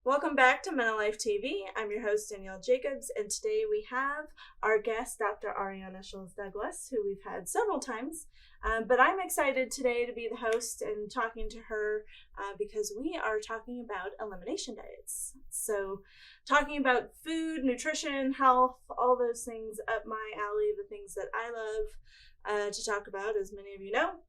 Welcome back to MenoLife TV. I'm your host, Danielle Jacobs, and today we have our guest, Dr. Arianna Douglas, who we've had several times. But I'm excited today to be the host and talking to her because we are talking about elimination diets. So, talking about food, nutrition, health, all those things up my alley, the things that I love to talk about, as many of you know.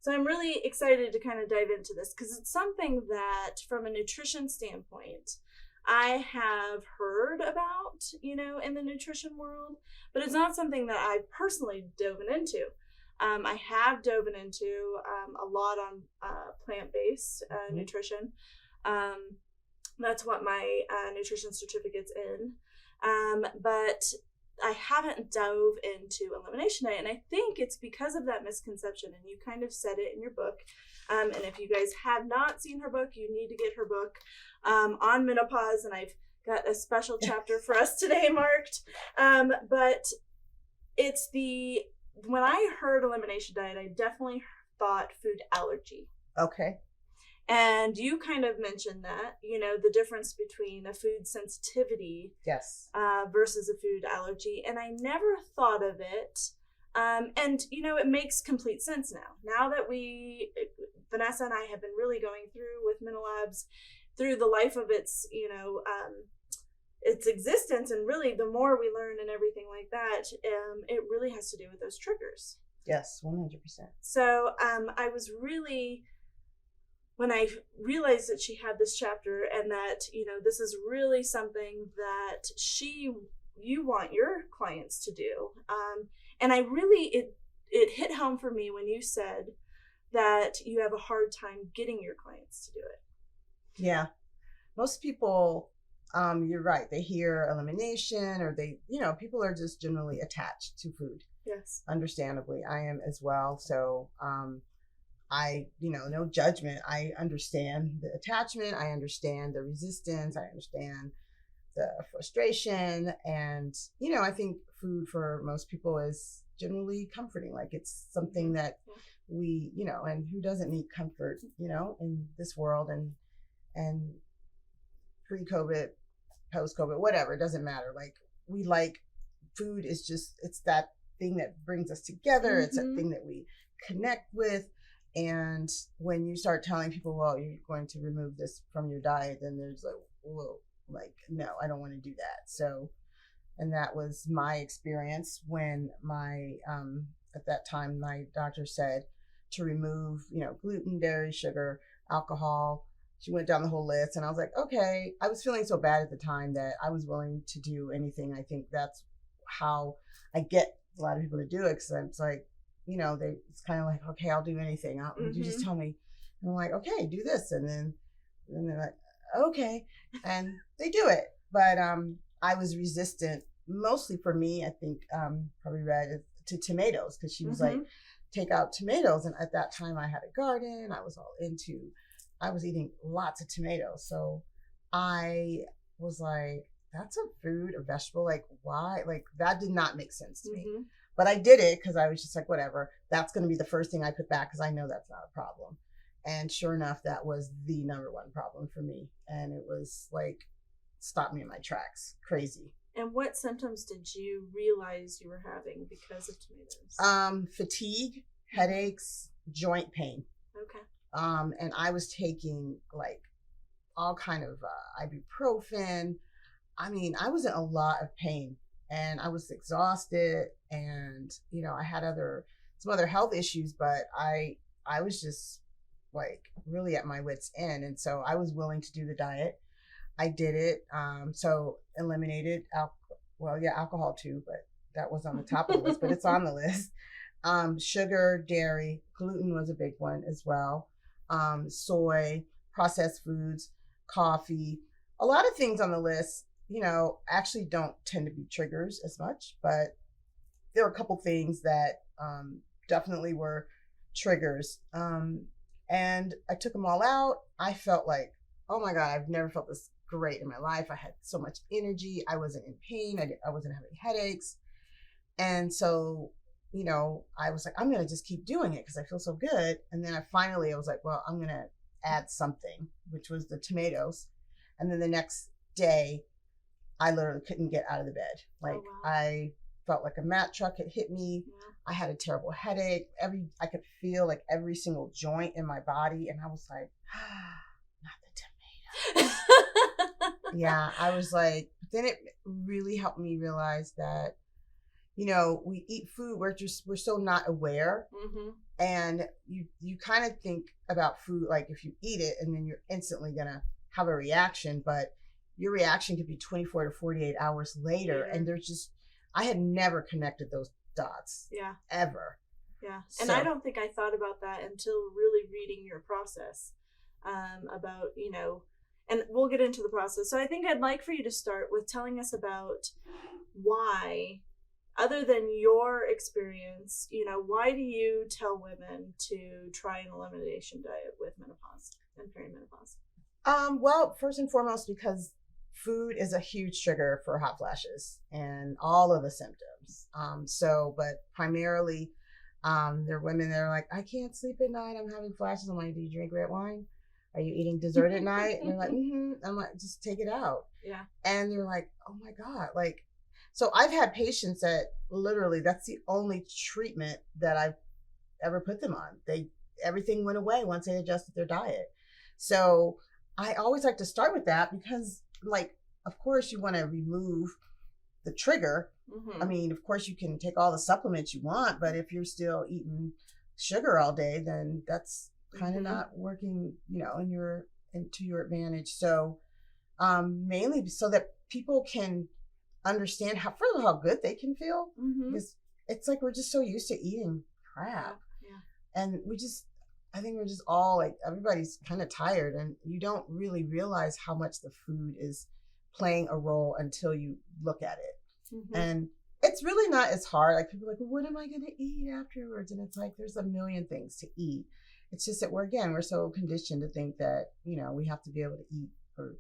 So I'm really excited to kind of dive into this because it's something that, from a nutrition standpoint, I have heard about, in the nutrition world, but it's not something that I personally dove into. I have dove into a lot on plant-based nutrition. That's what my nutrition certificate's in. But I haven't dove into elimination diet, and I think it's because of that misconception, and you kind of said it in your book. And if you guys have not seen her book, you need to get her book on menopause, and I've got a special chapter for us today marked. But it's when I heard elimination diet, I definitely thought food allergy. Okay. And you kind of mentioned that, the difference between a food sensitivity Yes. Versus a food allergy. And I never thought of it. And, it makes complete sense now. Now that Vanessa and I have been really going through with MenoLabs through the life of its existence. And really, the more we learn and everything like that, it really has to do with those triggers. Yes, 100%. So I was really... when I realized that she had this chapter and that, this is really something that you want your clients to do. And I really, it hit home for me when you said that you have a hard time getting your clients to do it. Yeah. Most people, you're right. They hear elimination or people are just generally attached to food. Yes. Understandably. I am as well. So, no judgment. I understand the attachment. I understand the resistance. I understand the frustration. And, I think food for most people is generally comforting. Like it's something that we, and who doesn't need comfort, in this world and pre-COVID, post-COVID, whatever, it doesn't matter. Like we like food is just, it's that thing that brings us together. Mm-hmm. It's that thing that we connect with. And when you start telling people, well, you're going to remove this from your diet, then there's like, whoa, like, no, I don't want to do that. So, and that was my experience when at that time, my doctor said to remove, gluten, dairy, sugar, alcohol. She went down the whole list and I was like, okay, I was feeling so bad at the time that I was willing to do anything. I think that's how I get a lot of people to do it. Cause it's like, it's kind of like, okay, I'll do anything. You just tell me. And I'm like, okay, do this. And then they're like, okay. And they do it. But I was resistant, mostly for me, I think, probably read to tomatoes, because she was like, take out tomatoes. And at that time I had a garden. I was eating lots of tomatoes. So I was like, that's a fruit, a vegetable. Like, why? Like, that did not make sense to me. But I did it because I was just like, whatever, that's going to be the first thing I put back because I know that's not a problem. And sure enough, that was the number one problem for me. And it was like, stopped me in my tracks. Crazy. And what symptoms did you realize you were having because of tomatoes? Fatigue, headaches, joint pain. Okay. And I was taking like all kind of ibuprofen. I mean, I was in a lot of pain. And I was exhausted and, I had some other health issues, but I was just like really at my wit's end. And so I was willing to do the diet. I did it. So eliminated alcohol too, but that was on the top of the list, but it's on the list. Sugar, dairy, gluten was a big one as well. Soy, processed foods, coffee, a lot of things on the list. Actually don't tend to be triggers as much, but there are a couple things that definitely were triggers. And I took them all out. I felt like, oh my God, I've never felt this great in my life. I had so much energy. I wasn't in pain. I wasn't having headaches. And so, I was like, I'm going to just keep doing it because I feel so good. And then I was like, well, I'm going to add something, which was the tomatoes. And then the next day, I literally couldn't get out of the bed. Like, Oh, wow. I felt like a Mack truck had hit me. Yeah. I had a terrible headache. I could feel like every single joint in my body. And I was like, not the tomato. Yeah, I was like, then it really helped me realize that, you know, we eat food, we're so not aware. Mm-hmm. And you kind of think about food like if you eat it and then you're instantly gonna have a reaction, but your reaction could be 24 to 48 hours later. And I had never connected those dots. Yeah. Ever. Yeah. And I don't think I thought about that until really reading your process about, you know, and we'll get into the process. So I think I'd like for you to start with telling us about why, other than your experience, you know, why do you tell women to try an elimination diet with menopause and perimenopause? Well, first and foremost, because food is a huge trigger for hot flashes and all of the symptoms. But primarily, there are women that are like, I can't sleep at night. I'm having flashes. I'm like, do you drink red wine? Are you eating dessert at night? And they're like, mm-hmm. I'm like, just take it out. Yeah. And they're like, oh my God. Like, so I've had patients that literally, that's the only treatment that I've ever put them on. Everything went away once they adjusted their diet. So I always like to start with that because, like, of course you want to remove the trigger. Mm-hmm. I mean, of course you can take all the supplements you want, but if you're still eating sugar all day, then that's kind of not working, you know, to your advantage. So mainly so that people can understand first of all, how good they can feel. Mm-hmm. Because it's like we're just so used to eating crap. Yeah. And I think we're just all like, everybody's kind of tired, and you don't really realize how much the food is playing a role until you look at it. Mm-hmm. And it's really not as hard. Like, people are like, well, what am I going to eat afterwards? And it's like, there's a million things to eat. It's just that we're so conditioned to think that, you know, we have to be able to eat or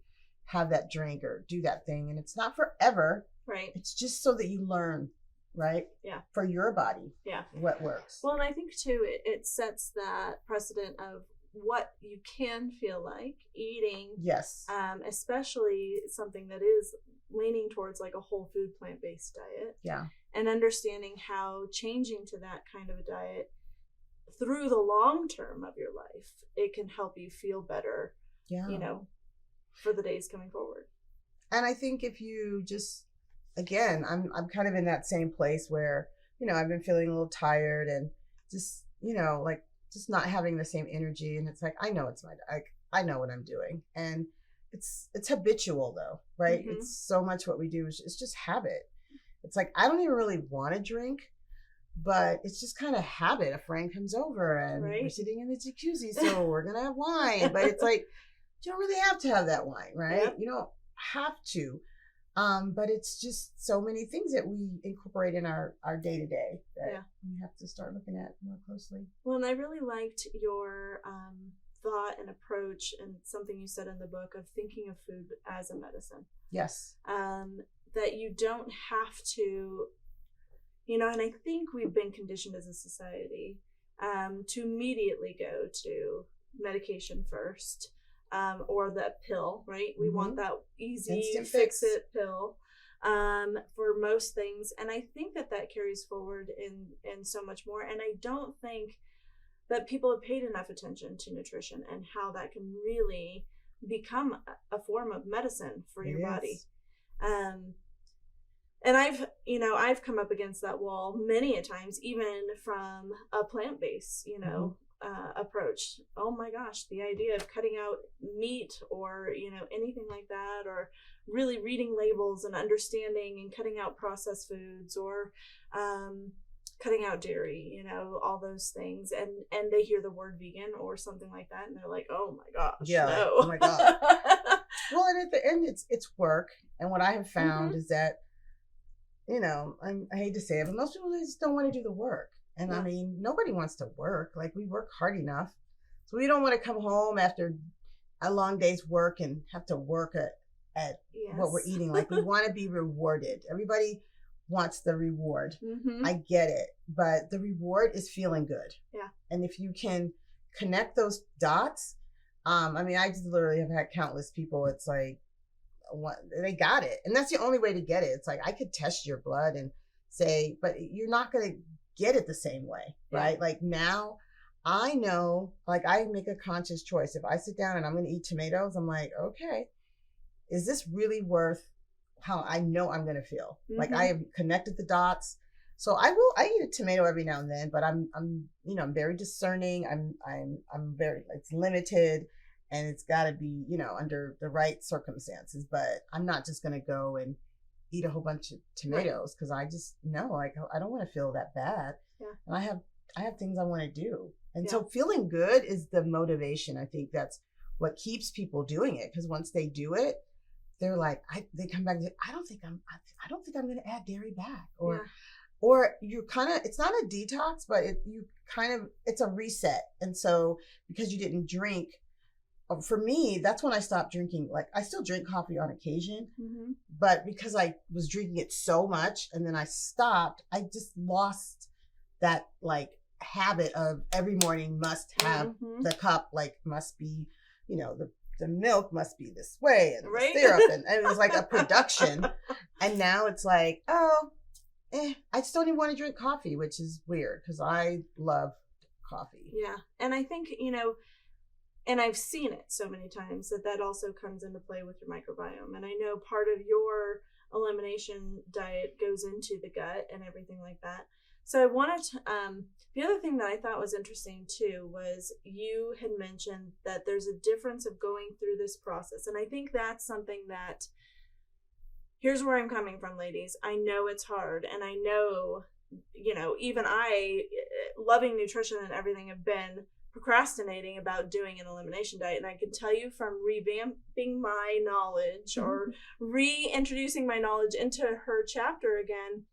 have that drink or do that thing. And it's not forever. Right. It's just so that you learn, right? Yeah. For your body. Yeah. What works. Well, and I think too, it sets that precedent of what you can feel like eating. Yes. Especially something that is leaning towards like a whole food plant-based diet. Yeah. And understanding how changing to that kind of a diet through the long term of your life, it can help you feel better. Yeah. You know, for the days coming forward. And I think if you just, again, I'm kind of in that same place where, you know, I've been feeling a little tired and just, you know, like just not having the same energy. And it's like, I know I know what I'm doing. And it's habitual though, right? Mm-hmm. It's so much what we do. It's just habit. It's like, I don't even really want to drink, but it's just kind of habit. A friend comes over and we're sitting in the jacuzzi, so we're going to have wine. But it's like, you don't really have to have that wine, right? Yeah. You don't have to. But it's just so many things that we incorporate in our day-to-day that we have to start looking at more closely. Well, and I really liked your thought and approach, and something you said in the book of thinking of food as a medicine. Yes. That you don't have to, you know, and I think we've been conditioned as a society to immediately go to medication first. Or the pill, right? We want that easy fix-it pill for most things. And I think that carries forward in so much more. And I don't think that people have paid enough attention to nutrition and how that can really become a form of medicine for your body. And I've come up against that wall many a times, even from a plant-based, you know, approach. Oh my gosh, the idea of cutting out meat or, you know, anything like that, or really reading labels and understanding and cutting out processed foods or cutting out dairy, you know, all those things. And they hear the word vegan or something like that and they're like, oh my gosh, no. Like, oh my God. Well, and at the end, it's work. And what I have found is that, you know, I hate to say it, but most people just don't want to do the work. And I mean, nobody wants to work. Like, we work hard enough. So we don't want to come home after a long day's work and have to work at what we're eating. Like, we want to be rewarded. Everybody wants the reward. Mm-hmm. I get it. But the reward is feeling good. Yeah. And if you can connect those dots, I mean, I just literally have had countless people. It's like, they got it, and that's the only way to get it. It's like, I could test your blood and say, but you're not going to get it the same way, right? Like now I know, like I make a conscious choice. If I sit down and I'm going to eat tomatoes, I'm like, okay, is this really worth how I know I'm going to feel? Like I have connected the dots. So I eat a tomato every now and then, but I'm I'm very discerning. I'm very, it's limited, and it's got to be, under the right circumstances. But I'm not just going to go and eat a whole bunch of tomatoes because I just know, like, I don't want to feel that bad. Yeah. And I have things I want to do. And so feeling good is the motivation. I think that's what keeps people doing it, because once they do it, they're like, they come back and say, I don't think I'm going to add dairy back, or you kind of, it's not a detox, but it's a reset. And so because you didn't drink, for me, that's when I stopped drinking. Like I still drink coffee on occasion, but because I was drinking it so much and then I stopped, I just lost that like habit of every morning must have the cup, like must be, the milk must be this way and the syrup, and it was like a production. And now it's like, I just don't even want to drink coffee, which is weird because I love coffee. Yeah. And I think, and I've seen it so many times that also comes into play with your microbiome. And I know part of your elimination diet goes into the gut and everything like that. So I wanted to, the other thing that I thought was interesting too was you had mentioned that there's a difference of going through this process. And I think that's something that, here's where I'm coming from, ladies. I know it's hard, and I know, even I, loving nutrition and everything, have been procrastinating about doing an elimination diet. And I can tell you from revamping my knowledge or reintroducing my knowledge into her chapter again,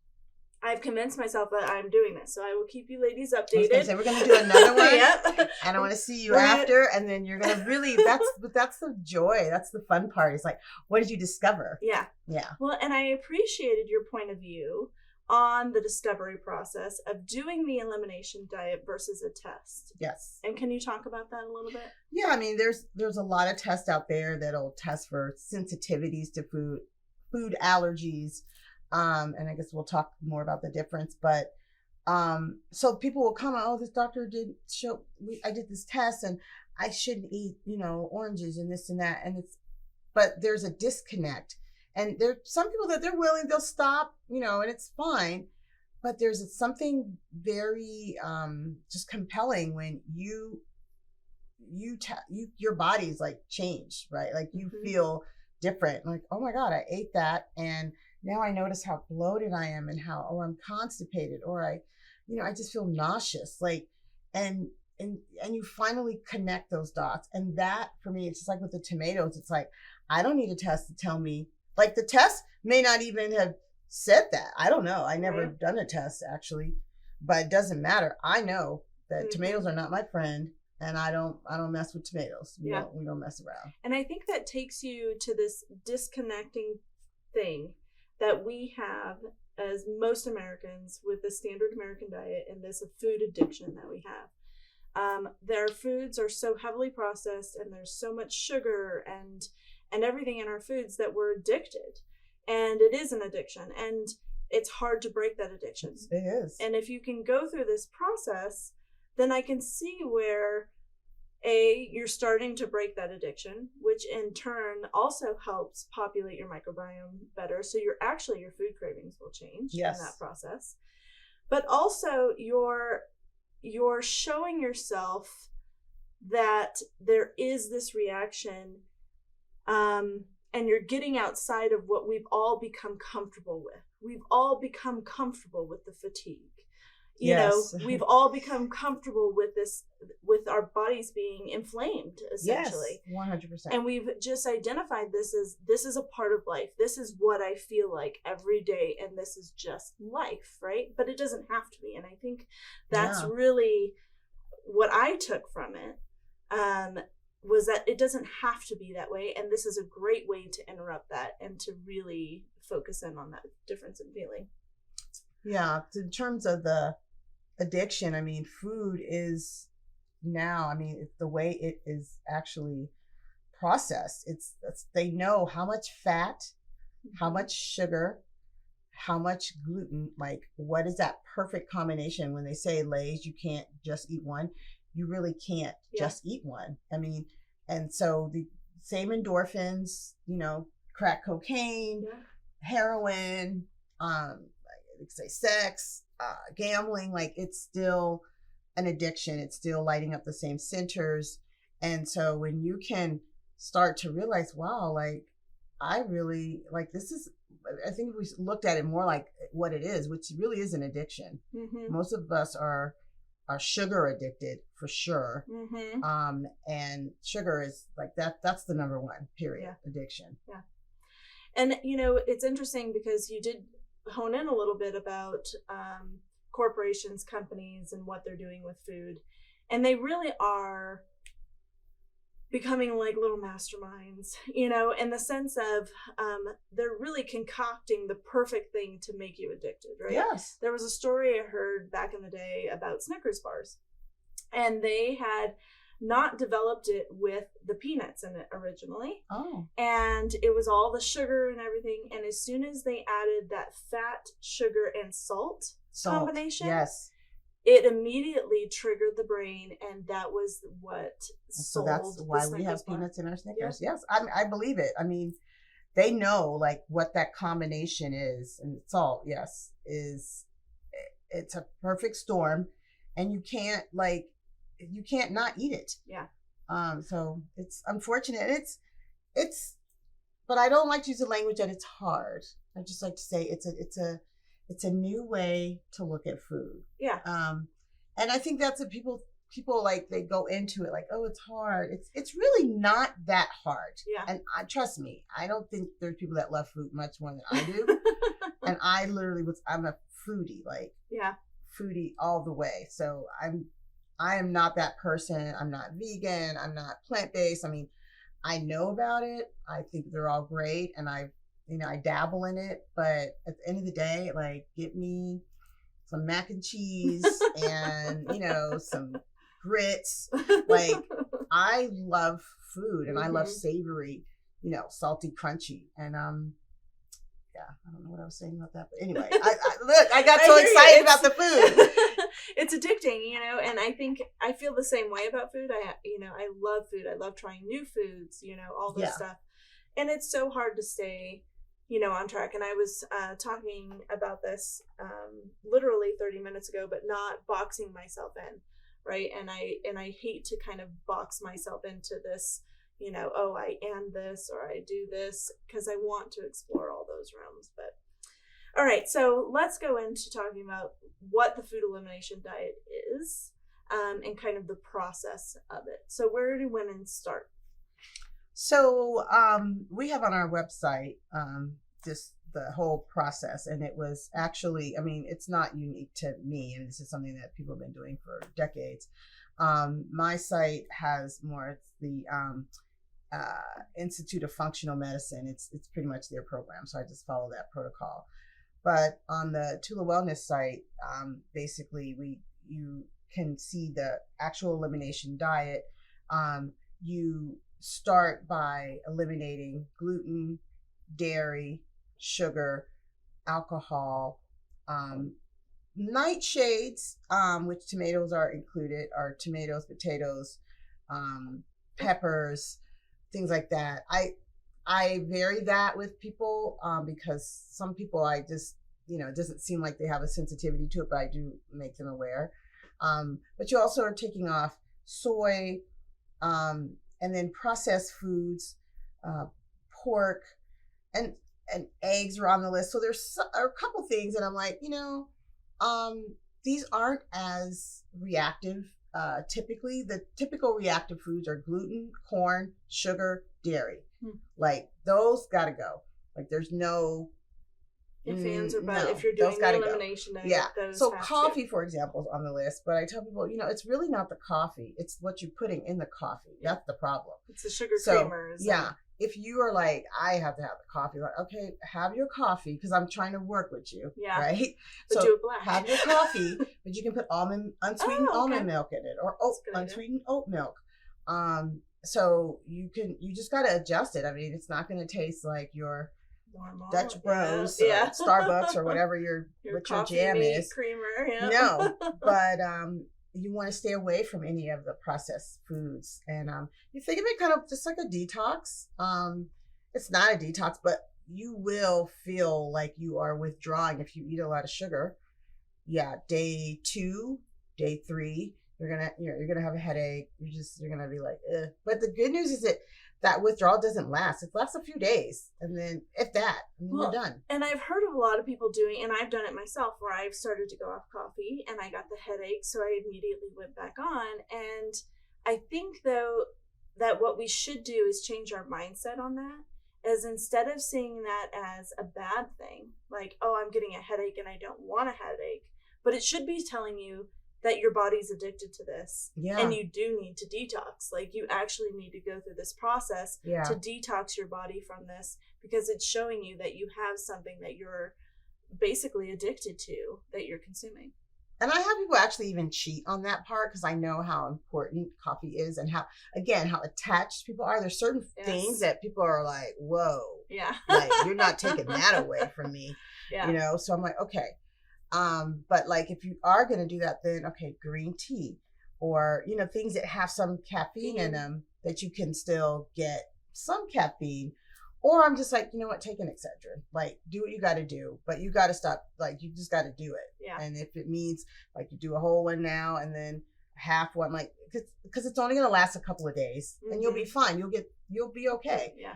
I've convinced myself that I'm doing this. So I will keep you ladies updated. We're going to do another one. Yep. And I want to see you after. And then you're going to really, that's the joy. That's the fun part. It's like, what did you discover? Yeah. Yeah. Well, and I appreciated your point of view on the discovery process of doing the elimination diet versus a test. Yes. And can you talk about that a little bit? Yeah. I mean, there's a lot of tests out there that'll test for sensitivities to food allergies. And I guess we'll talk more about the difference, but, so people will comment, this doctor I did this test and I shouldn't eat, oranges and this and that. But there's a disconnect, and there's some people that they're willing, they'll stop, and it's fine. But there's something very, just compelling when your body's like changed, right? Like you feel different, like, oh my God, I ate that. And now I notice how bloated I am and or I'm constipated, or I just feel nauseous. Like, and you finally connect those dots. And that for me, it's just like with the tomatoes. It's like, I don't need a test to tell me, like the test may not even have said that. I don't know. I never done a test actually, but it doesn't matter. I know that tomatoes are not my friend, and I don't mess with tomatoes. We don't mess around. And I think that takes you to this disconnecting thing that we have as most Americans with the standard American diet and this food addiction that we have. Their foods are so heavily processed, and there's so much sugar and everything in our foods that we're addicted. And it is an addiction, and it's hard to break that addiction. It is. And if you can go through this process, then I can see where you're starting to break that addiction, which in turn also helps populate your microbiome better. So your food cravings will change in that process. But also you're showing yourself that there is this reaction, and you're getting outside of what we've all become comfortable with. We've all become comfortable with the fatigue. We've all become comfortable with this, with our bodies being inflamed, essentially. Yes, 100%. And we've just identified this is a part of life. This is what I feel like every day, and this is just life, right? But it doesn't have to be. And I think that's really what I took from it, was that it doesn't have to be that way. And this is a great way to interrupt that and to really focus in on that difference in feeling. Yeah, in terms of the addiction, I mean, food is now, I mean, the way it is actually processed, they know how much fat, how much sugar, how much gluten, like what is that perfect combination. When they say Lay's, you can't just eat one, you really can't just eat one. I mean, and so the same endorphins, crack cocaine, heroin, say sex, gambling, like it's still an addiction. It's still lighting up the same centers. And so when you can start to realize, wow, like I really like this is, I think we looked at it more like what it is, which really is an addiction. Most of us are sugar addicted for sure. And sugar is like that's the number one period addiction. And it's interesting because you did hone in a little bit about corporations, companies, and what they're doing with food, and they really are becoming like little masterminds, in the sense of they're really concocting the perfect thing to make you addicted, right? Yes. There was a story I heard back in the day about Snickers bars, and they had not developed it with the peanuts in it originally. Oh. And it was all the sugar and everything. And as soon as they added that fat, sugar, and salt combination, yes, it immediately triggered the brain, and that was what sold. So that's why we have peanuts in our Snickers. Yes, I believe it. I mean, they know like what that combination is, and salt, yes, it's a perfect storm, and you can't not eat it. Yeah. So it's unfortunate. It's, but I don't like to use the language that it's hard. I just like to say it's a new way to look at food. Yeah. And I think that's what people like, they go into it like, oh, it's hard. It's really not that hard. Yeah. And trust me, I don't think there's people that love food much more than I do. And I literally I'm a foodie, like foodie all the way. So I am not that person. I'm not vegan. I'm not plant-based. I mean, I know about it. I think they're all great, and I dabble in it. But at the end of the day, like, get me some mac and cheese and some grits. Like, I love food, and I love savory, salty, crunchy, and I don't know what I was saying about that, but anyway, I got so excited about the food. It's addicting, and I feel the same way about food. I love food. I love trying new foods, all this stuff. And it's so hard to stay, on track. And I was talking about this literally 30 minutes ago, but not boxing myself in, right? And I hate to kind of box myself into this, oh, I am this or I do this, because I want to explore all those realms. But all right, so let's go into talking about what the food elimination diet is, and kind of the process of it. So where do women start? So we have on our website just the whole process, and it was actually, I mean, it's not unique to me, and this is something that people have been doing for decades. My site has more, it's the Institute of Functional Medicine. It's pretty much their program, so I just follow that protocol. But on the Tula Wellness site, basically you can see the actual elimination diet. You start by eliminating gluten, dairy, sugar, alcohol, nightshades, which tomatoes are included, are tomatoes, potatoes, peppers, things like that. I vary that with people because some people I just, it doesn't seem like they have a sensitivity to it, but I do make them aware. But you also are taking off soy, and then processed foods, pork, and eggs are on the list. So there's a couple things that I'm like, these aren't as reactive. Typically, the typical reactive foods are gluten, corn, sugar, dairy. Like, those gotta go. Like, there's no if ands or buts, if you're doing the elimination diet. Yeah. So coffee, for example, is on the list, but I tell people, it's really not the coffee. It's what you're putting in the coffee. That's the problem. It's the sugar creamers. Yeah. if you are like, I have to have the coffee, like, okay, have your coffee because I'm trying to work with you, right? But so do it black. Have your coffee, but you can put unsweetened almond milk in it, or unsweetened oat milk. So you just got to adjust it. I mean, it's not going to taste like your normal Dutch Bros or Starbucks or whatever your jam is. Creamer, No, but you want to stay away from any of the processed foods, and you think of it kind of just like a detox. It's not a detox, but you will feel like you are withdrawing if you eat a lot of sugar. Yeah, day 2, day 3, you're gonna have a headache. You're gonna be like, ugh. But the good news is that withdrawal doesn't last. It lasts a few days, and then if that, you're done. And I've heard of a lot of people doing, and I've done it myself, where I've started to go off coffee, and I got the headache, so I immediately went back on. And I think, though, that what we should do is change our mindset on that, as instead of seeing that as a bad thing, like, oh, I'm getting a headache and I don't want a headache, but it should be telling you that your body's addicted to this, and you do need to detox. Like, you actually need to go through this process to detox your body from this, because it's showing you that you have something that you're basically addicted to, that you're consuming. And I have people actually even cheat on that part, because I know how important coffee is, and how attached people are. There's certain things that people are like, whoa, like, you're not taking that away from me, So I'm like, okay. But like, if you are going to do that, then okay, green tea, or, things that have some caffeine in them, that you can still get some caffeine. Or I'm just like, you know what, take an Excedrin, like, do what you got to do, but you got to stop, like, you just got to do it. Yeah. And if it means like you do a whole one now and then half one, like, because it's only going to last a couple of days, and you'll be fine. You'll be okay. Yeah.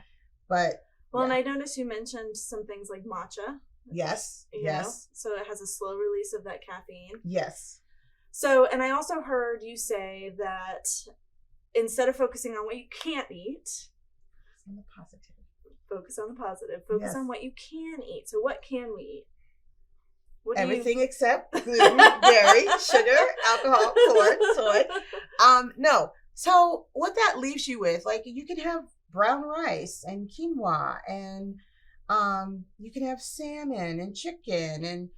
But and I noticed you mentioned some things like matcha. Yes. Yes. So it has a slow release of that caffeine. Yes. So, and I also heard you say that instead of focusing on what you can't eat, on the positive. Focus on the positive. Focus on what you can eat. So what can we eat? Everything except gluten, dairy, sugar, alcohol, corn, soy. No. So what that leaves you with, like, you can have brown rice and quinoa, and you can have salmon and chicken, and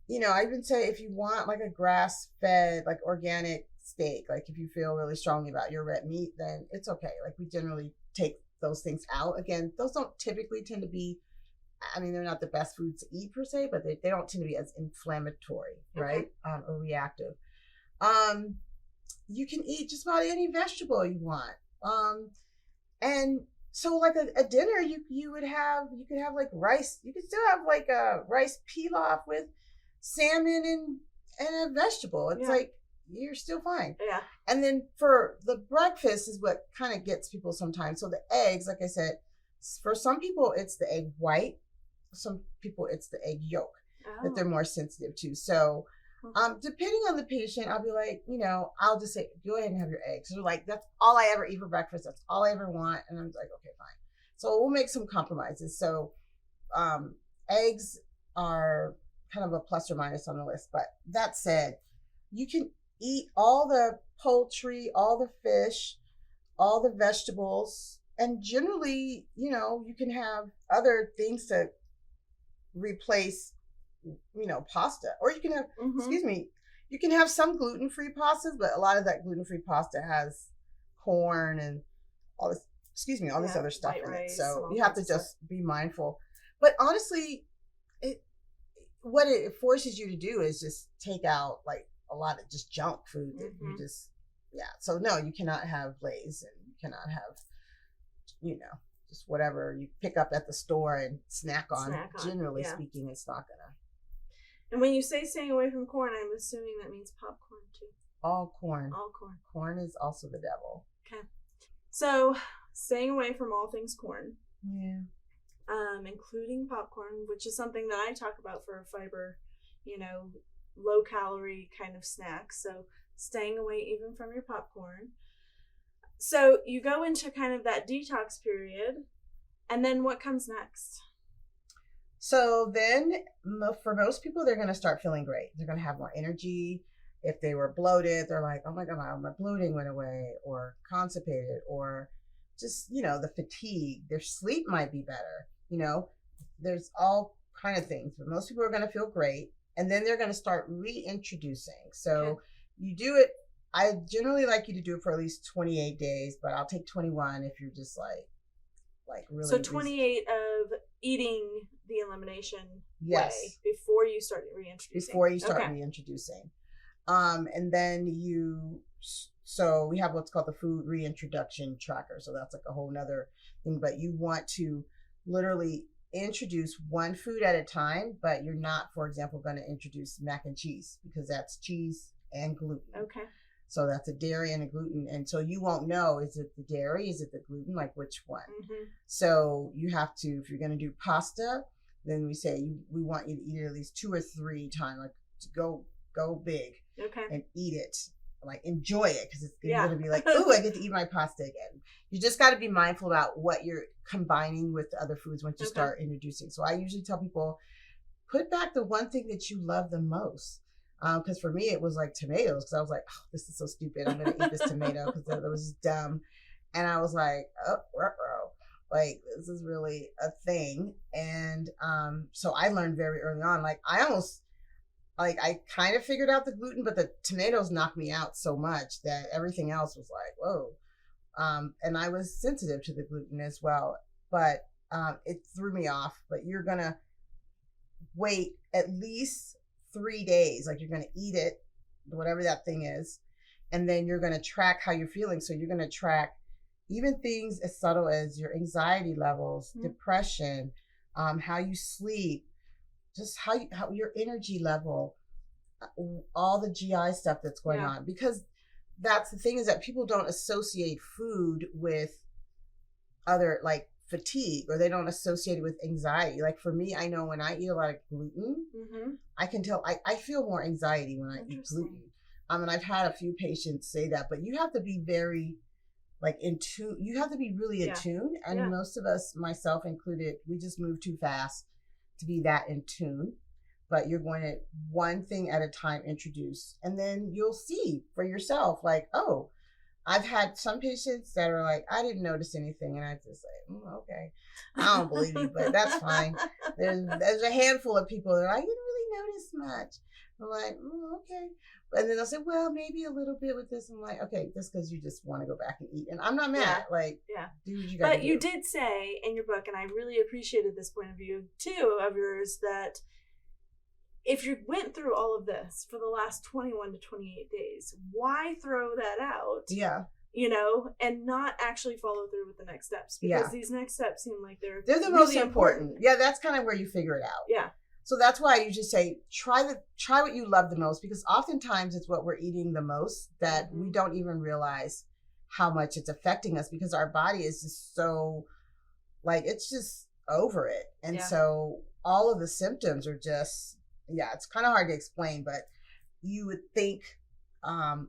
I even say, if you want like a grass-fed, like, organic steak, like, if you feel really strongly about your red meat, then it's okay. Like, we generally take those things out. Again, those don't typically tend to be, I mean, they're not the best foods to eat per se, but they don't tend to be as inflammatory, right? Or reactive. You can eat just about any vegetable you want. And so like a dinner, you could have like rice. You could still have like a rice pilaf with salmon and a vegetable. It's like, you're still fine. Yeah. And then for the breakfast is what kind of gets people sometimes. So the eggs, like I said, for some people it's the egg white. Some people it's the egg yolk that they're more sensitive to. So depending on the patient, I'll be like, I'll just say, go ahead and have your eggs. So they're like, that's all I ever eat for breakfast. That's all I ever want. And I'm like, okay, fine. So we'll make some compromises. So eggs are kind of a plus or minus on the list. But that said, you can eat all the poultry, all the fish, all the vegetables, and generally, you can have other things to replace, pasta, or you can have, you can have some gluten-free pastas, but a lot of that gluten-free pasta has corn and all this, all this other stuff in it. So you have to just be mindful. But honestly, what it forces you to do is just take out like a lot of just junk food that you just, so no, you cannot have Lay's, and you cannot have, just whatever you pick up at the store and snack on. Generally speaking, it's not gonna. And when you say staying away from corn, I'm assuming that means popcorn too. All corn. All corn. Corn is also the devil. Okay. So staying away from all things corn. Yeah. Including popcorn, which is something that I talk about for a fiber, low calorie kind of snack. So staying away even from your popcorn. So you go into kind of that detox period, and then what comes next? So then for most people, they're going to start feeling great. They're going to have more energy. If they were bloated, they're like, oh my God, my bloating went away, or constipated, or just, the fatigue, their sleep might be better, there's all kind of things, but most people are going to feel great. And then they're going to start reintroducing. So you do it. I generally like you to do it for at least 28 days, but I'll take 21 if you're just like really. So 28 of eating the elimination way before you start reintroducing. Before you start reintroducing. And then so we have what's called the food reintroduction tracker. So that's like a whole nother thing, but you want to literally introduce one food at a time, but you're not, for example, going to introduce mac and cheese because that's cheese and gluten. Okay. So that's a dairy and a gluten. And so you won't know, is it the dairy? Is it the gluten? Like which one? Mm-hmm. So you have to, if you're going to do pasta, then we say we want you to eat it at least 2 or 3 times, like to go big and eat it. Like enjoy it because it's going to be like, oh, I get to eat my pasta again. You just got to be mindful about what you're combining with the other foods once you start introducing. So I usually tell people, put back the one thing that you love the most. Because for me, it was like tomatoes because I was like, oh, this is so stupid. I'm going to eat this tomato because it was just dumb. And I was like, oh, like this is really a thing. And so I learned very early on, I kind of figured out the gluten, but the tomatoes knocked me out so much that everything else was like, whoa. And I was sensitive to the gluten as well, but it threw me off. But you're going to wait at least 3 days. Like you're going to eat it, whatever that thing is. And then you're going to track how you're feeling. So you're going to track even things as subtle as your anxiety levels, depression, how you sleep, just how your energy level, all the GI stuff that's going on. Because that's the thing, is that people don't associate food with other like fatigue, or they don't associate it with anxiety. Like for me, I know when I eat a lot of gluten, I can tell I feel more anxiety when I eat gluten. And I've had a few patients say that, but you have to be very like in tune. You have to be really attuned. And most of us, myself included, we just move too fast to be that in tune. But you're going to one thing at a time introduce, and then you'll see for yourself, like, oh, I've had some patients that are like, I didn't notice anything. And I just say, okay, I don't believe you, but that's fine. There's a handful of people that are like, I didn't really notice much. I'm like, okay. And then they'll say, well, maybe a little bit with this. I'm like, okay, just because you just want to go back and eat. And I'm not mad. Like, do what you got to do. But you did say in your book, and I really appreciated this point of view too of yours, that if you went through all of this for the last 21 to 28 days, why throw that out? Yeah. And not actually follow through with the next steps, because these next steps seem like they're the really most important. Yeah, that's kind of where you figure it out. Yeah. So that's why you just say, try what you love the most, because oftentimes it's what we're eating the most that we don't even realize how much it's affecting us, because our body is just so, like, it's just over it. And so all of the symptoms are just, it's kind of hard to explain, but you would think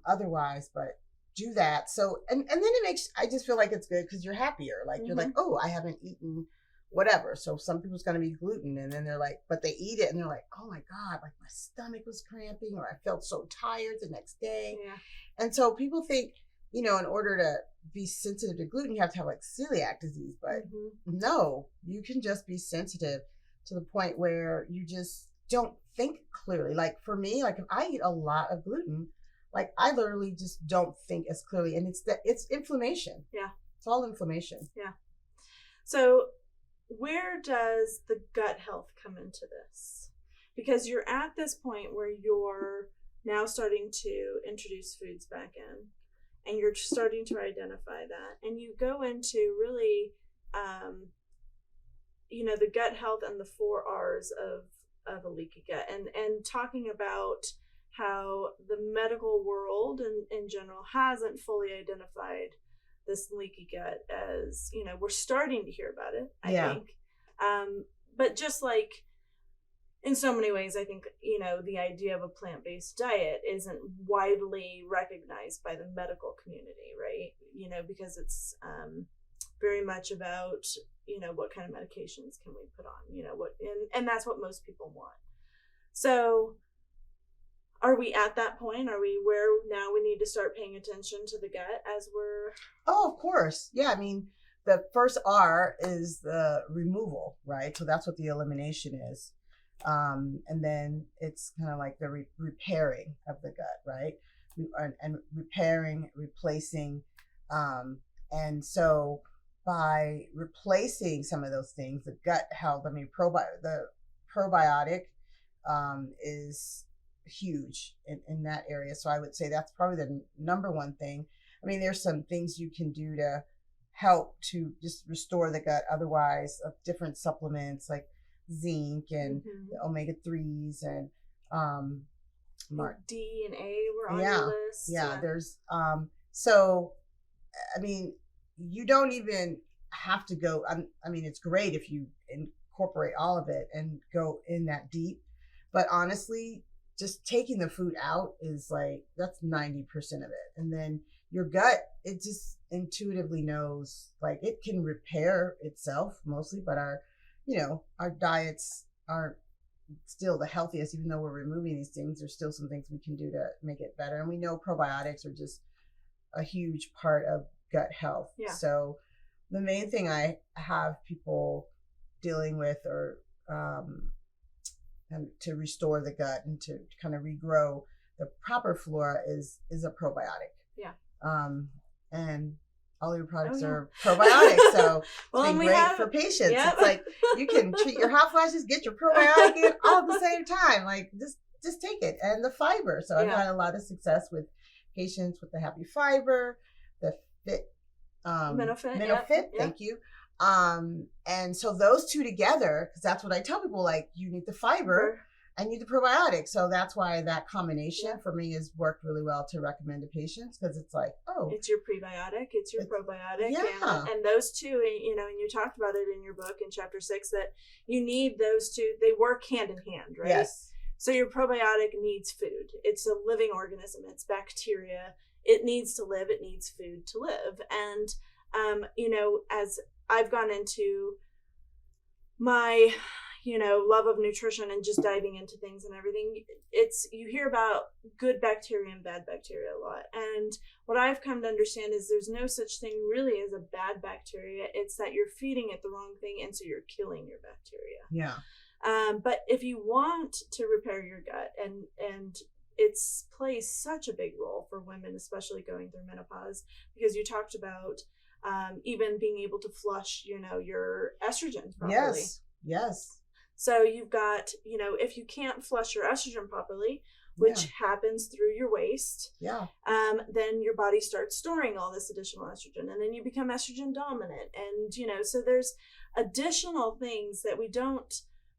otherwise, but do that. So, and then I just feel like it's good because you're happier. Like, you're like, oh, I haven't eaten whatever. So some people's going to be gluten, and then they're like, but they eat it and they're like, oh my God, like my stomach was cramping, or I felt so tired the next day. Yeah. And so people think, in order to be sensitive to gluten, you have to have like celiac disease, but no, you can just be sensitive to the point where you just don't think clearly. Like for me, like if I eat a lot of gluten, like I literally just don't think as clearly, and it's inflammation. Yeah. It's all inflammation. Yeah. So where does the gut health come into this? Because you're at this point where you're now starting to introduce foods back in, and you're starting to identify that, and you go into really, the gut health and the 4 R's of a leaky gut, and talking about how the medical world in general hasn't fully identified this leaky gut as, we're starting to hear about it, I think. But just like in so many ways, I think, the idea of a plant-based diet isn't widely recognized by the medical community, right? Because it's very much about, what kind of medications can we put on, and that's what most people want. So are we at that point? Are we where now we need to start paying attention to the gut as we're... Oh, of course. Yeah. I mean, the first R is the removal, right? So that's what the elimination is. And then it's kind of like the repairing of the gut, right? And repairing, replacing. And so by replacing some of those things, the gut health, I mean, the probiotic is huge in that area. So I would say that's probably the number one thing. I mean, there's some things you can do to help to just restore the gut otherwise, of different supplements like zinc and the omega-3s and D and A were on yeah, your list. Yeah, there's so I mean, you don't even have to go. I mean, it's great if you incorporate all of it and go in that deep. But honestly, just taking the food out is like, that's 90% of it. And then your gut, it just intuitively knows, like, it can repair itself mostly, but our diets aren't still the healthiest. Even though we're removing these things, there's still some things we can do to make it better. And we know probiotics are just a huge part of gut health. Yeah. So the main thing I have people dealing with, or and to restore the gut and to kind of regrow the proper flora, is a probiotic. Yeah. And all your products are probiotics, so well, it's been great for patients. Yep. It's like you can treat your hot flashes, get your probiotic in all at the same time. Like just take it, and the fiber. So I've had a lot of success with patients with the Happy Fiber, the Fit, MenoFit. Thank you. And so those two together, because that's what I tell people, like, you need the fiber and you need the probiotic. So that's why that combination for me has worked really well to recommend to patients, because it's like, oh, it's your prebiotic, it's your probiotic. Yeah. And those two, you know, and you talked about it in your book in chapter 6, that you need those two, they work hand in hand, right? Yes. So your probiotic needs food. It's a living organism. It's bacteria. It needs to live. It needs food to live. And, you know, as I've gone into my, you know, love of nutrition and just diving into things and everything, you hear about good bacteria and bad bacteria a lot. And what I've come to understand is there's no such thing really as a bad bacteria. It's that you're feeding it the wrong thing, and so you're killing your bacteria. Yeah. But if you want to repair your gut, and it's plays such a big role for women, especially going through menopause, because you talked about even being able to flush, you know, your estrogen properly. Yes. So you've got, you know, if you can't flush your estrogen properly, which happens through your waste, then your body starts storing all this additional estrogen, and then you become estrogen dominant. And, you know, so there's additional things that we don't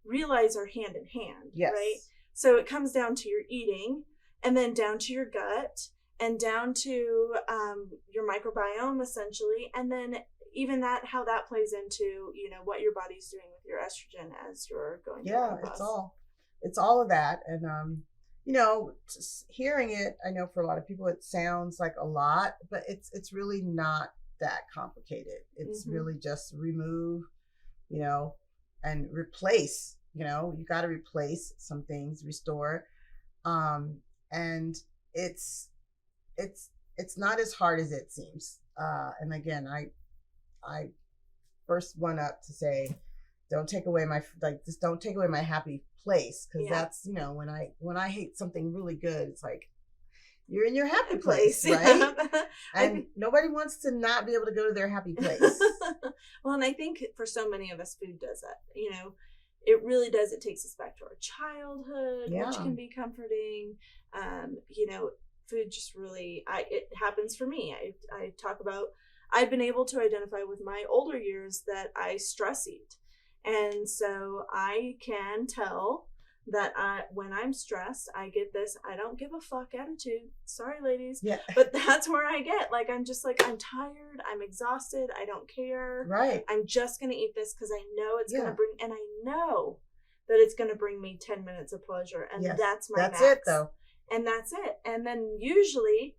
realize are hand in hand, right? So it comes down to your eating, and then down to your gut, and down to your microbiome, essentially, and then even that, how that plays into, you know, what your body's doing with your estrogen as you're going through menopause. It's all of that. And you know, just hearing it, I know for a lot of people it sounds like a lot, but it's really not that complicated. It's really just remove, you know, and replace. You know, you got to replace some things, restore, and it's not as hard as it seems. And again, I first one up to say, don't take away just don't take away my happy place, because that's, you know, when I hate something really good, it's like, you're in your happy place, right? And nobody wants to not be able to go to their happy place. Well, and I think for so many of us, food does that. You know, it really does. It takes us back to our childhood, which can be comforting. You know, food just really, it happens for me. I talk about, I've been able to identify with my older years that I stress eat. And so I can tell that when I'm stressed, I get this I don't give a fuck attitude. Sorry, ladies. Yeah. But that's where I get. Like, I'm just like, I'm tired. I'm exhausted. I don't care. Right. I'm just going to eat this because I know it's going to bring, and I know that it's going to bring me 10 minutes of pleasure. And that's my max. That's it, though. And that's it. And then usually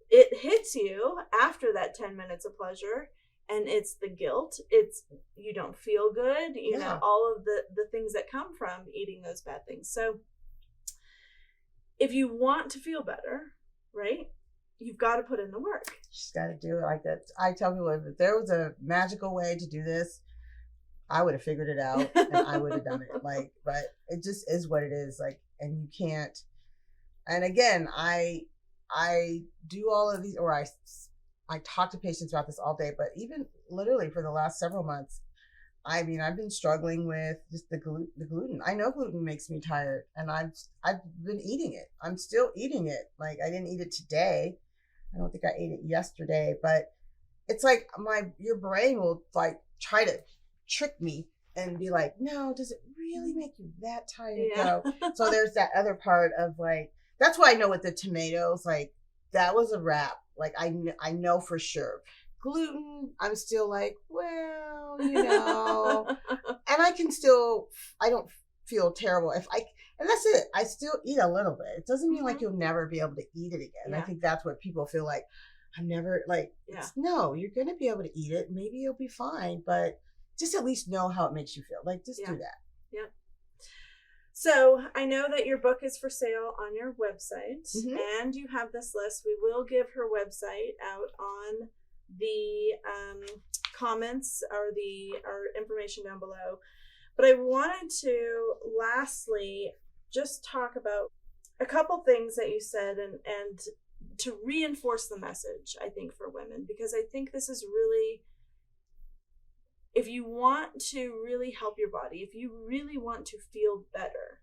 it hits you after that 10 minutes of pleasure. And it's the guilt. It's, you don't feel good. You know, all of the things that come from eating those bad things. So if you want to feel better, right, you've got to put in the work. You just got to do it like that. I tell people, if there was a magical way to do this, I would have figured it out and I would have done it. Like, but it just is what it is. Like, and you can't. And again, I do all of these, or I talk to patients about this all day, but even literally for the last several months, I mean, I've been struggling with just the gluten. I know gluten makes me tired, and I've been eating it. I'm still eating it. Like, I didn't eat it today. I don't think I ate it yesterday, but it's like your brain will like try to trick me and be like, no, does it really make you that tired? Yeah. So there's that other part of like, that's why I know with the tomatoes, like that was a wrap. Like I know for sure. Gluten, I'm still like, well, and I don't feel terrible and that's it. I still eat a little bit. It doesn't mean like you'll never be able to eat it again. Yeah. I think that's what people feel like. I'm never like, no, you're going to be able to eat it. Maybe you'll be fine, but just at least know how it makes you feel. Like, just do that. Yeah. So I know that your book is for sale on your website, and you have this list. We will give her website out on the comments or our information down below. But I wanted to lastly just talk about a couple things that you said and to reinforce the message, I think, for women, because I think this is really, if you want to really help your body, if you really want to feel better,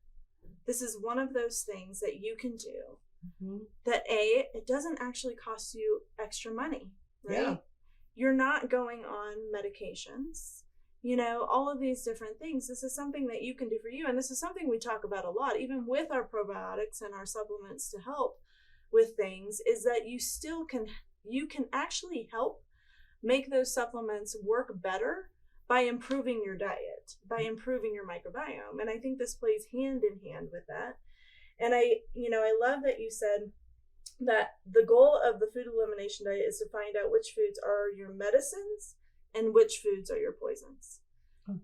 this is one of those things that you can do that it doesn't actually cost you extra money, right? Yeah. You're not going on medications, all of these different things. This is something that you can do for you. And this is something we talk about a lot, even with our probiotics and our supplements to help with things, is that you can actually help make those supplements work better by improving your diet, by improving your microbiome. And I think this plays hand in hand with that. And I love that you said that the goal of the food elimination diet is to find out which foods are your medicines and which foods are your poisons.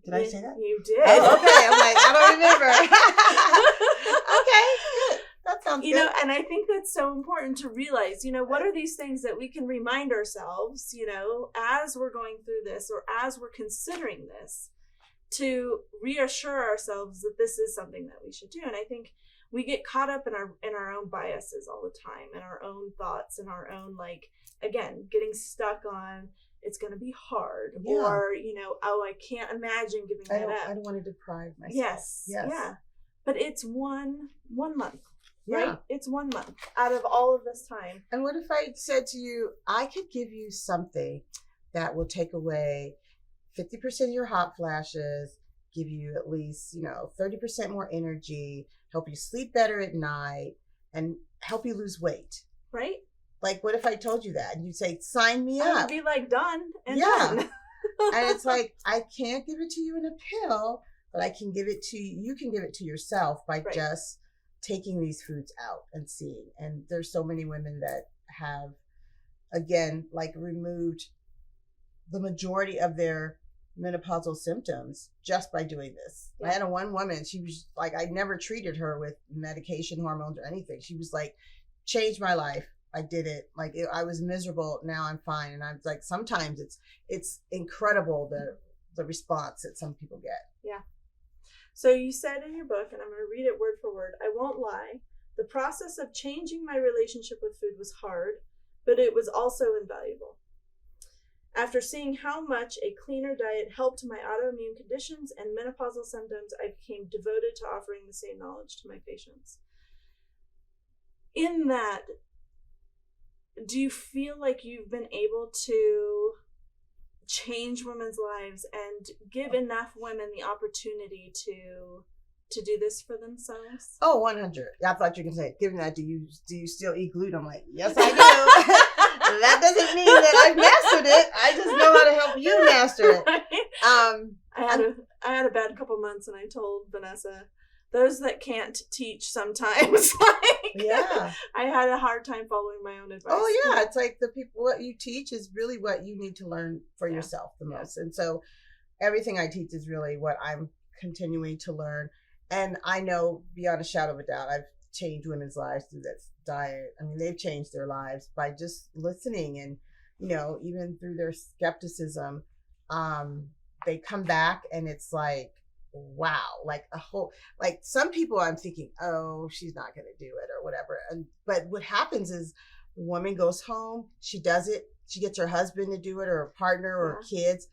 Did I say that? You did. Oh, okay. I'm like, I don't remember. Okay, good. That sounds good. And I think that's so important to realize, what are these things that we can remind ourselves, as we're going through this or as we're considering this, to reassure ourselves that this is something that we should do. And I think we get caught up in our own biases all the time, and our own thoughts and our own, like, again, getting stuck on it's going to be hard, or, I can't imagine giving that up. I don't want to deprive myself. Yes. Yeah. But it's one month. Right? Yeah. It's 1 month out of all of this time. And what if I said to you, I could give you something that will take away 50% of your hot flashes, give you at least, 30% more energy, help you sleep better at night, and help you lose weight. Right? Like, what if I told you that? And you'd say, sign me up. I would be like, done and done. And it's like, I can't give it to you in a pill, but I can give it to you. You can give it to yourself by just taking these foods out and seeing. And there's so many women that have, again, like, removed the majority of their menopausal symptoms just by doing this. I had one woman, she was like, I never treated her with medication, hormones, or anything. She was like, changed my life. I did it. Like, I was miserable. Now I'm fine. And I'm like, sometimes it's incredible the response that some people get. Yeah. So you said in your book, and I'm going to read it word for word, I won't lie, the process of changing my relationship with food was hard, but it was also invaluable. After seeing how much a cleaner diet helped my autoimmune conditions and menopausal symptoms, I became devoted to offering the same knowledge to my patients. In that, do you feel like you've been able to change women's lives and give enough women the opportunity to do this for themselves? Oh, 100. I thought you were going to say, given that, do you still eat gluten? I'm like, yes, I do. That doesn't mean that I've mastered it. I just know how to help you master it. Right? I had a bad couple months, and I told Vanessa, those that can't teach sometimes, I had a hard time following my own advice. Oh yeah, it's like what you teach is really what you need to learn for yourself the most. And so everything I teach is really what I'm continuing to learn. And I know beyond a shadow of a doubt, change women's lives through that diet. I mean, they've changed their lives by just listening, and even through their skepticism, they come back and it's like, wow, like some people I'm thinking, oh, she's not going to do it or whatever. But what happens is the woman goes home, she does it, she gets her husband to do it or a partner or kids.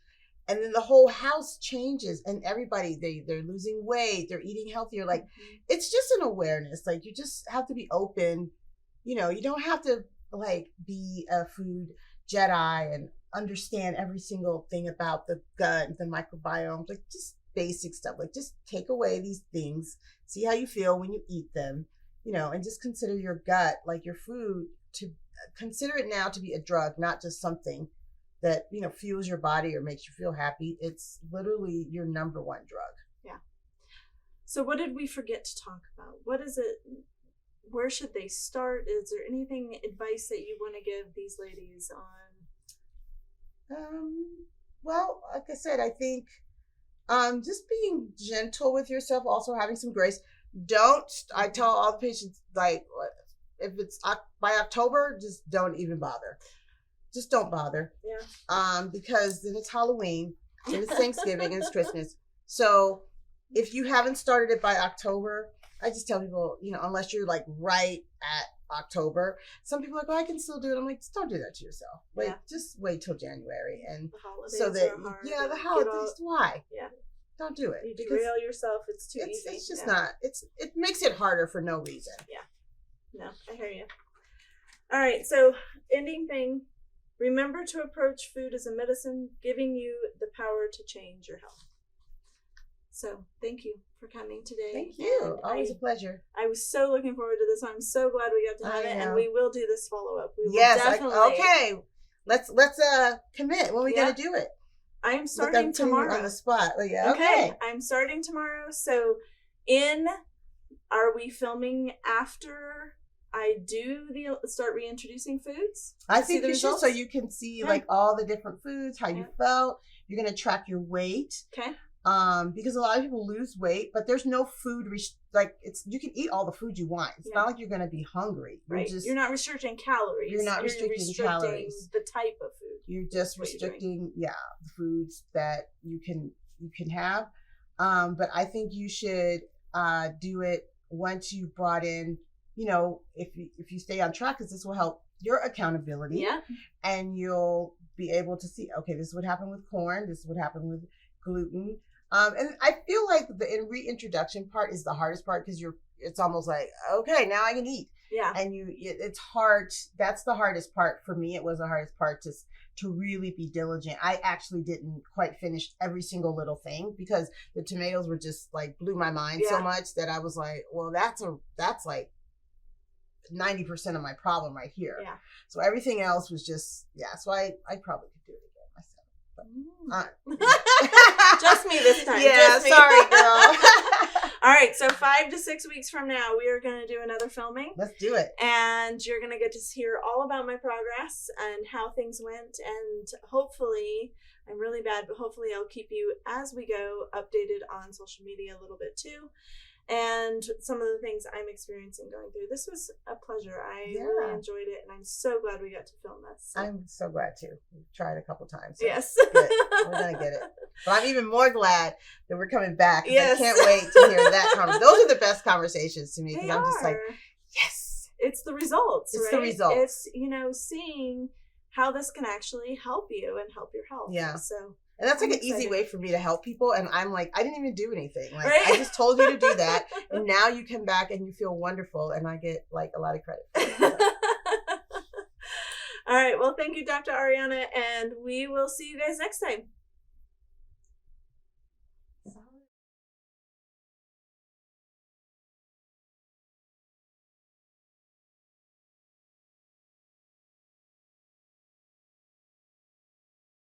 And then the whole house changes, and everybody, they're losing weight, they're eating healthier. Like, it's just an awareness. Like, you just have to be open. You don't have to like be a food Jedi and understand every single thing about the gut and the microbiome. Like, just basic stuff. Like, just take away these things, see how you feel when you eat them, and just consider your gut, like your food, to consider it now to be a drug, not just something that fuels your body or makes you feel happy. It's literally your number one drug. Yeah. So what did we forget to talk about? What is it? Where should they start? Is there anything advice that you want to give these ladies on? Well, like I said, I think just being gentle with yourself, also having some grace. I tell all the patients, like, if it's by October, just don't even bother. Just don't bother. Yeah. Because then it's Halloween, and it's Thanksgiving, and it's Christmas. So if you haven't started it by October, I just tell people, unless you're like right at October, some people are like, oh, I can still do it. I'm like, just don't do that to yourself. Just wait till January. And the holidays so that, are hard. The holidays, why? Yeah. Don't do it. You derail yourself. It's too easy. It's just not, it makes it harder for no reason. Yeah. No, I hear you. All right. So ending thing. Remember to approach food as a medicine, giving you the power to change your health. So thank you for coming today. Thank you. Always a pleasure. I was so looking forward to this. I'm so glad we got to have it, and we will do this follow-up. We will definitely. Okay. Let's commit. When are we going to do it? I'm starting tomorrow. On the spot. Okay. I'm starting tomorrow. So are we filming after I start reintroducing foods? I think you should, so you can see like all the different foods, how you felt. You're going to track your weight. Okay. Because a lot of people lose weight, but there's no food you can eat all the food you want. It's not like you're going to be hungry. You're not restricting calories. You're not restricting calories. The type of food. You're just restricting the foods that you can have. But I think you should do it once you brought in, if you stay on track, because this will help your accountability. Yeah. And you'll be able to see, okay, this is what happened with corn. This is what happened with gluten. And I feel like the reintroduction part is the hardest part, because it's almost like, okay, now I can eat. Yeah. And it's hard. That's the hardest part for me. It was the hardest part to really be diligent. I actually didn't quite finish every single little thing, because the tomatoes were just like blew my mind so much that I was like, well, that's like 90% of my problem right here. Yeah. So everything else was just, so I probably could do it again myself. Just me this time. Yeah, sorry, girl. All right, so 5 to 6 weeks from now, we are going to do another filming. Let's do it. And you're going to get to hear all about my progress and how things went. And hopefully, I'm really bad, but hopefully I'll keep you, as we go, updated on social media a little bit too. And some of the things I'm experiencing going through. This was a pleasure. I really enjoyed it, and I'm so glad we got to film this. So. I'm so glad too. We've tried a couple times. So yes. We're going to get it. But I'm even more glad that we're coming back. Yes. I can't wait to hear that conversation. Those are the best conversations to me, because I'm just like, yes. It's the results, It's the results. It's, seeing how this can actually help you and help your health. Yeah. So. And that's like an easy way for me to help people. And I'm like, I didn't even do anything. Like, I just told you to do that. And now you come back and you feel wonderful. And I get like a lot of credit for it. All right. Well, thank you, Dr. Arianna. And we will see you guys next time.